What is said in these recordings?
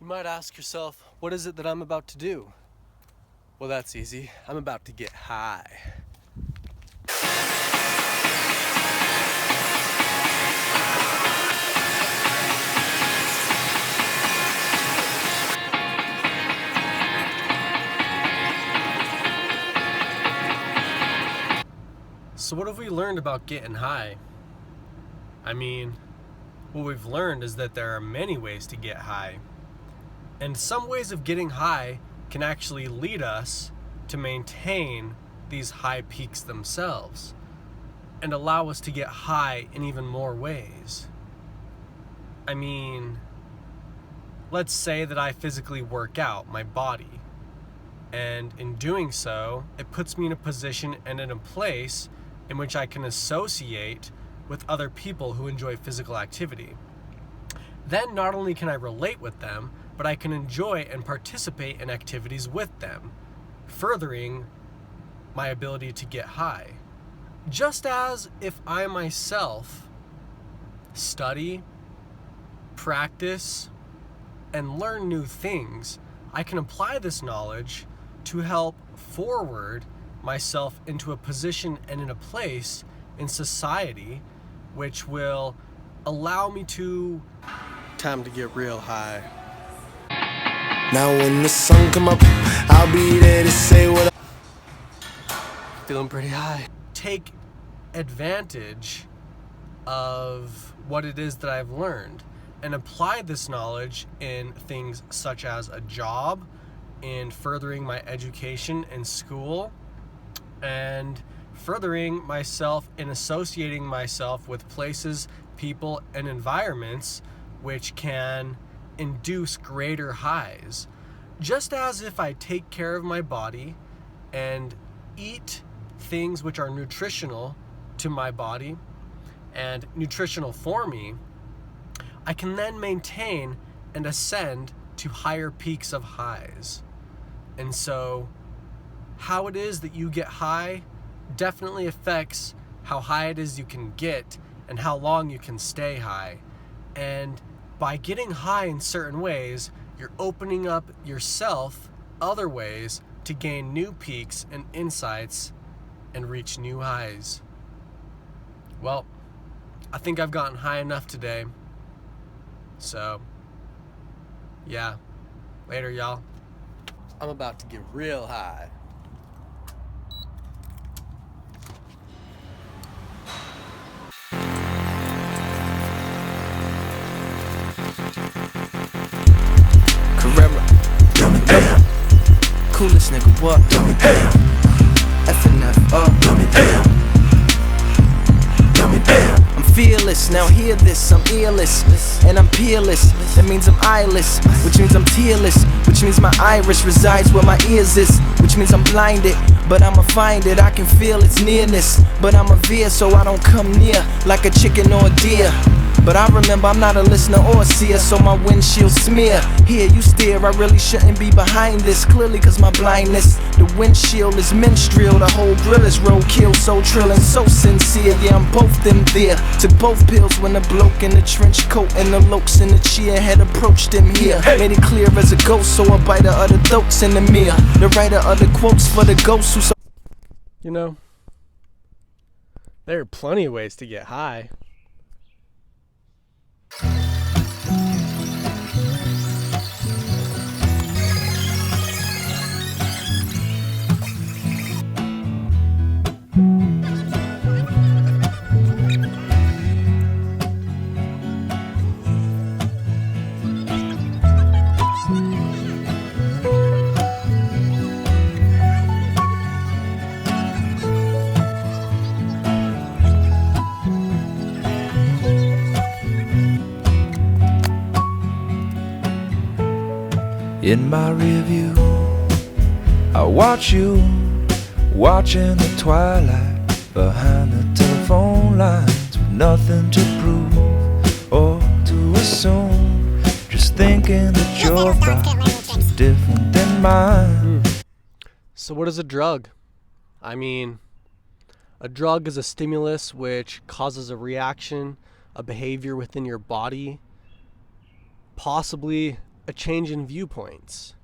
You might ask yourself, what is it that I'm about to do? Well, that's easy. I'm about to get high. So what have we learned about getting high? I mean, what we've learned is that there are many ways to get high. And some ways of getting high can actually lead us to maintain these high peaks themselves and allow us to get high in even more ways. I mean, let's say that I physically work out my body, and in doing so, it puts me in a position and in a place in which I can associate with other people who enjoy physical activity. Then not only can I relate with them, but I can enjoy and participate in activities with them, furthering my ability to get high. Just as if I myself study, practice, and learn new things, I can apply this knowledge to help forward myself into a position and in a place in society which will allow me to... Time to get real high. Now when the sun come up, I'll be there to say what Feeling pretty high. Take advantage of what it is that I've learned and apply this knowledge in things such as a job, in furthering my education in school, and furthering myself in associating myself with places, people, and environments which can induce greater highs. Just as if I take care of my body and eat things which are nutritional to my body and nutritional for me, I can then maintain and ascend to higher peaks of highs. And so how it is that you get high definitely affects how high it is you can get and how long you can stay high. And by getting high in certain ways, you're opening up yourself other ways to gain new peaks and insights and reach new highs. Well, I think I've gotten high enough today. So, yeah. Later, y'all. I'm about to get real high. coolest nigga, what? FNF, I'm fearless, now hear this, I'm earless, and I'm peerless, that means I'm eyeless, which means I'm tearless, which means my iris resides where my ears is, which means I'm blinded, but I'ma find it, I can feel its nearness, but I'm a veer so I don't come near, like a chicken or a deer. But I remember I'm not a listener or a seer, so my windshield smear. Here you steer, I really shouldn't be behind this, clearly cause my blindness. The windshield is minstrel, the whole grill is roadkill, so trill and so sincere. Yeah, I'm both them there. Took both pills when the bloke in the trench coat and the lokes in the chair had approached him here. Made it clear as a ghost, so a biter of the throats in the mirror. The writer of the quotes for the ghosts who so. You know, there are plenty of ways to get high. In my review, I watch you watching the twilight behind the telephone lines with nothing to prove or to assume. Just thinking that your body's different than mine. So what is a drug? I mean, a drug is a stimulus which causes a reaction, a behavior within your body, possibly a change in viewpoints,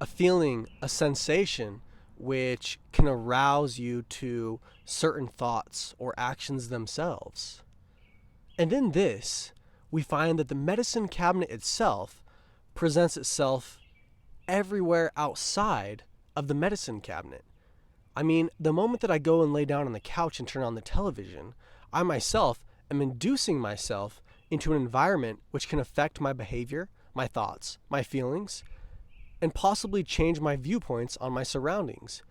a feeling, a sensation which can arouse you to certain thoughts or actions themselves. And in this, we find that the medicine cabinet itself presents itself everywhere outside of the medicine cabinet. I mean, the moment that I go and lay down on the couch and turn on the television, I myself am inducing myself into an environment which can affect my behavior, my thoughts, my feelings, and possibly change my viewpoints on my surroundings,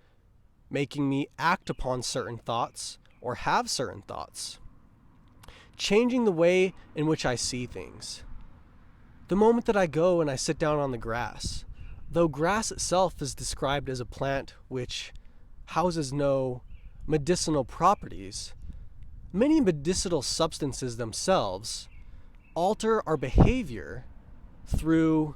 making me act upon certain thoughts or have certain thoughts, changing the way in which I see things. The moment that I go and I sit down on the grass, though grass itself is described as a plant which houses no medicinal properties, many medicinal substances themselves alter our behavior through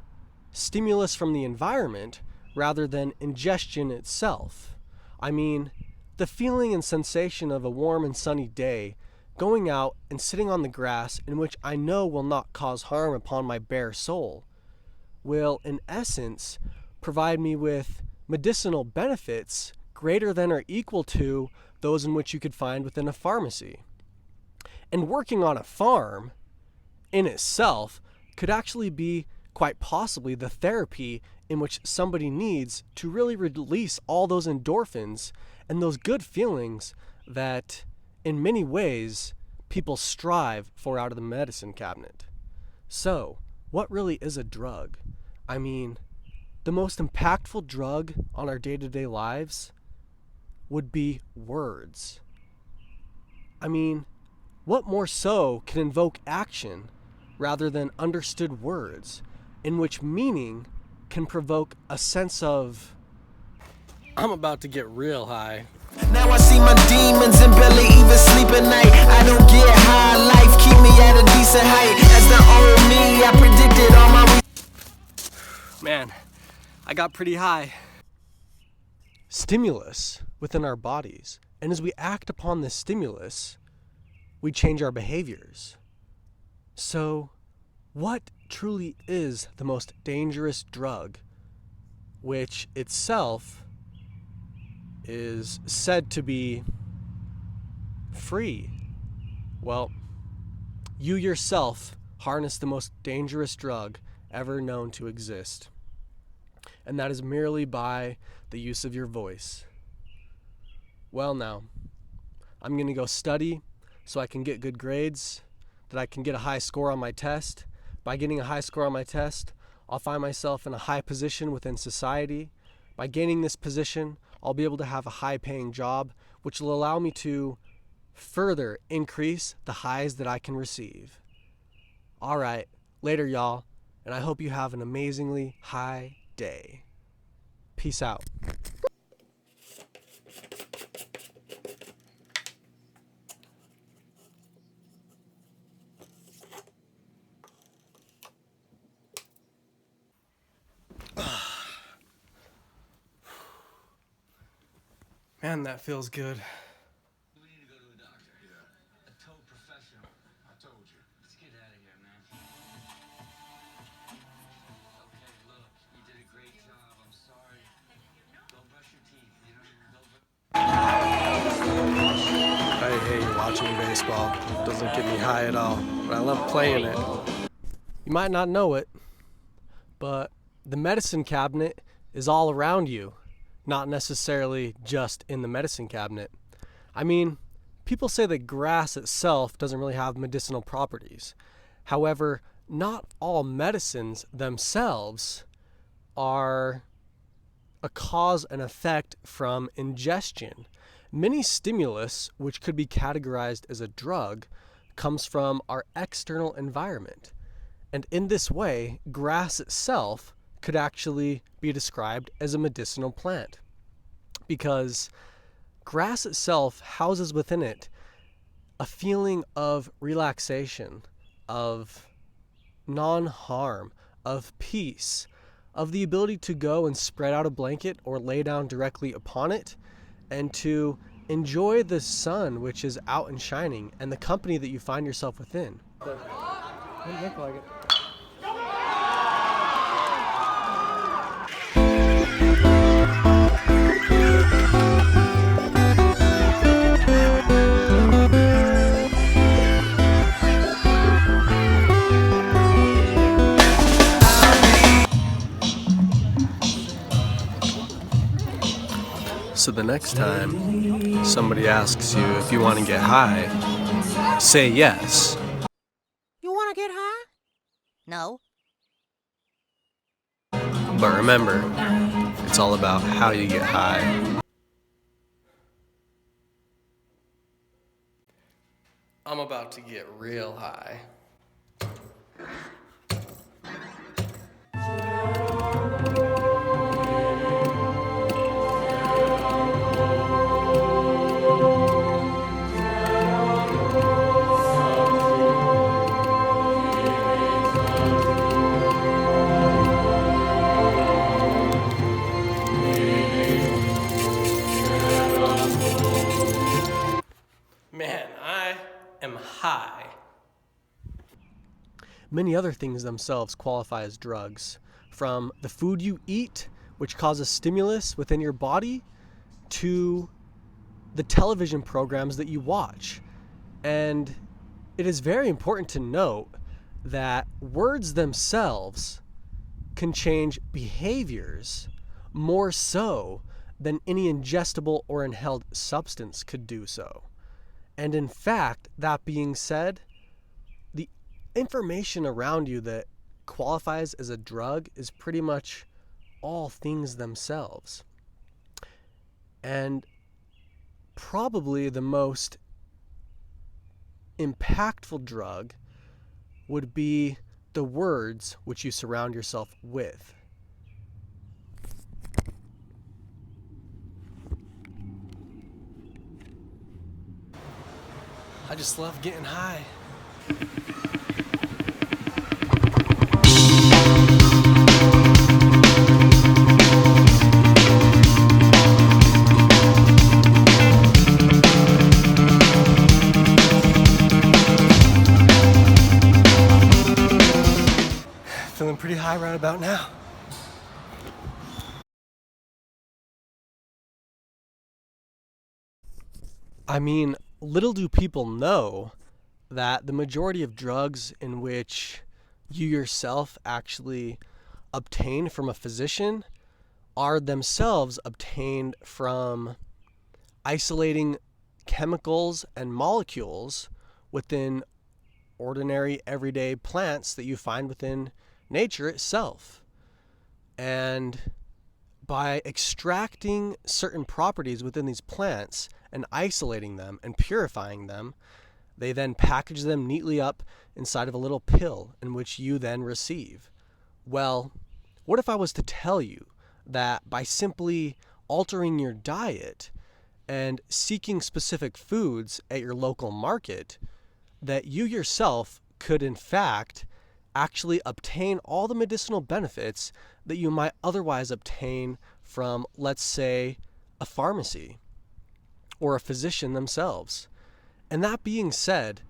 stimulus from the environment rather than ingestion itself. I mean, the feeling and sensation of a warm and sunny day, going out and sitting on the grass in which I know will not cause harm upon my bare soul, will in essence provide me with medicinal benefits greater than or equal to those in which you could find within a pharmacy. And working on a farm in itself could actually be quite possibly the therapy in which somebody needs to really release all those endorphins and those good feelings that in many ways people strive for out of the medicine cabinet. So, what really is a drug? I mean, the most impactful drug on our day-to-day lives would be words. I mean, what more so can invoke action rather than understood words, in which meaning can provoke a sense of, I'm about to get real high. Now I see my demons and barely even sleep at night. I don't get high, life keep me at a decent height. As the old me, I predicted all my Man, I got pretty high. Stimulus within our bodies, and as we act upon this stimulus, we change our behaviors. So, what truly is the most dangerous drug, which itself is said to be free? Well, you yourself harness the most dangerous drug ever known to exist, and that is merely by the use of your voice. Well, now, I'm going to go study so I can get good grades, that I can get a high score on my test. By getting a high score on my test, I'll find myself in a high position within society. By gaining this position, I'll be able to have a high-paying job, which will allow me to further increase the highs that I can receive. All right, later, y'all, and I hope you have an amazingly high day. Peace out. Man, that feels good. We need to go to a doctor. Yeah. A toe professional. I told you. Let's get out of here, man. Okay, look, you did a great job. I'm sorry. Go brush your teeth. You know, I hate watching baseball. It doesn't get me high at all, but I love playing it. You might not know it, but the medicine cabinet is all around you, not necessarily just in the medicine cabinet. I mean, people say that grass itself doesn't really have medicinal properties. However, not all medicines themselves are a cause and effect from ingestion. Many stimulus, which could be categorized as a drug, comes from our external environment. And in this way, grass itself could actually be described as a medicinal plant, because grass itself houses within it a feeling of relaxation, of non-harm, of peace, of the ability to go and spread out a blanket or lay down directly upon it and to enjoy the sun which is out and shining and the company that you find yourself within. Didn't look like it. So the next time somebody asks you if you want to get high, say yes. You wanna get high? No. But remember, it's all about how you get high. I'm about to get real high. Man, I am high. Many other things themselves qualify as drugs, from the food you eat, which causes stimulus within your body, to the television programs that you watch. And it is very important to note that words themselves can change behaviors more so than any ingestible or inhaled substance could do so. And in fact, that being said, the information around you that qualifies as a drug is pretty much all things themselves. And probably the most impactful drug would be the words which you surround yourself with. I just love getting high. Feeling pretty high right about now. I mean, little do people know that the majority of drugs in which you yourself actually obtain from a physician are themselves obtained from isolating chemicals and molecules within ordinary everyday plants that you find within nature itself. And by extracting certain properties within these plants and isolating them and purifying them, they then package them neatly up inside of a little pill in which you then receive. Well, what if I was to tell you that by simply altering your diet and seeking specific foods at your local market, that you yourself could in fact actually obtain all the medicinal benefits that you might otherwise obtain from, let's say, a pharmacy or a physician themselves. And that being said,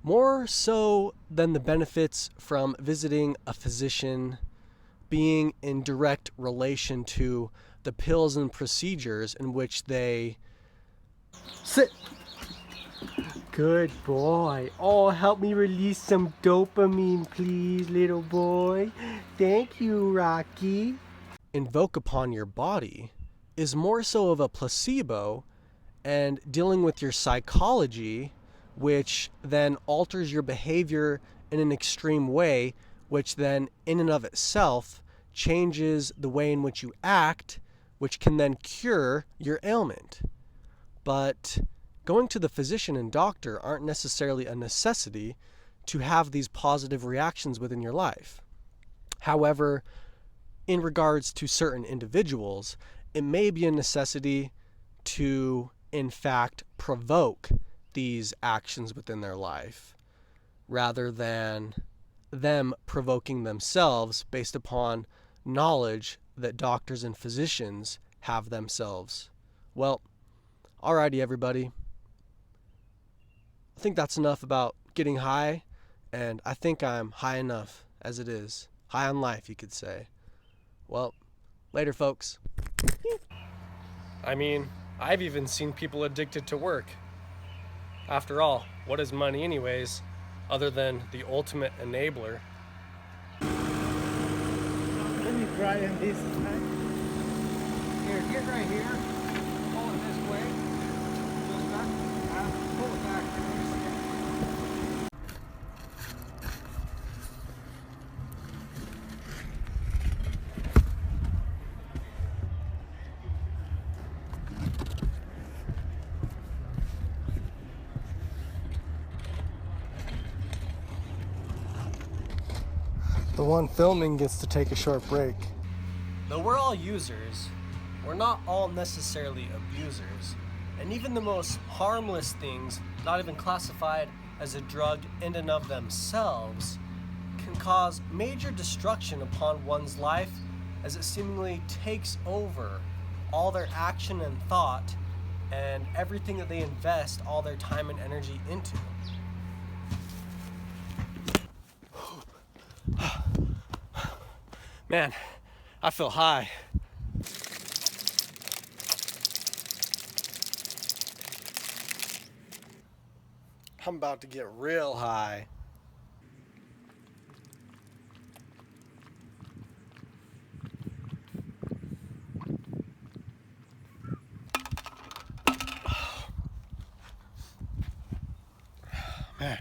more so than the benefits from visiting a physician being in direct relation to the pills and procedures in which they sit. Good boy. Oh, help me release some dopamine, please, little boy. Thank you, Rocky. Invoke upon your body is more so of a placebo and dealing with your psychology, which then alters your behavior in an extreme way, which then in and of itself changes the way in which you act, which can then cure your ailment. But going to the physician and doctor aren't necessarily a necessity to have these positive reactions within your life. However, in regards to certain individuals, it may be a necessity to, in fact, provoke these actions within their life, rather than them provoking themselves based upon knowledge that doctors and physicians have themselves. Well, alrighty, everybody. I think that's enough about getting high, and I think I'm high enough as it is. High on life, you could say. Well, later, folks. I mean, I've even seen people addicted to work. After all, what is money anyways, other than the ultimate enabler? Let me try on this side. Here, get right here. one filming gets to take a short break. Though we're all users, we're not all necessarily abusers. And even the most harmless things, not even classified as a drug in and of themselves, can cause major destruction upon one's life as it seemingly takes over all their action and thought and everything that they invest all their time and energy into. Man, I feel high. I'm about to get real high. Man.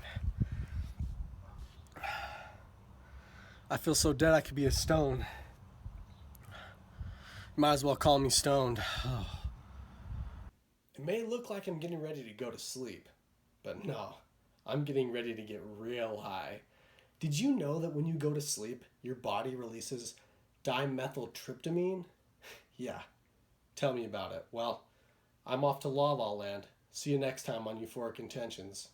I feel so dead I could be a stone. Might as well call me stoned. It may look like I'm getting ready to go to sleep, but no, I'm getting ready to get real high. Did you know that when you go to sleep, your body releases dimethyltryptamine? Yeah, tell me about it. Well, I'm off to La La Land. See you next time on Euphoric Intentions.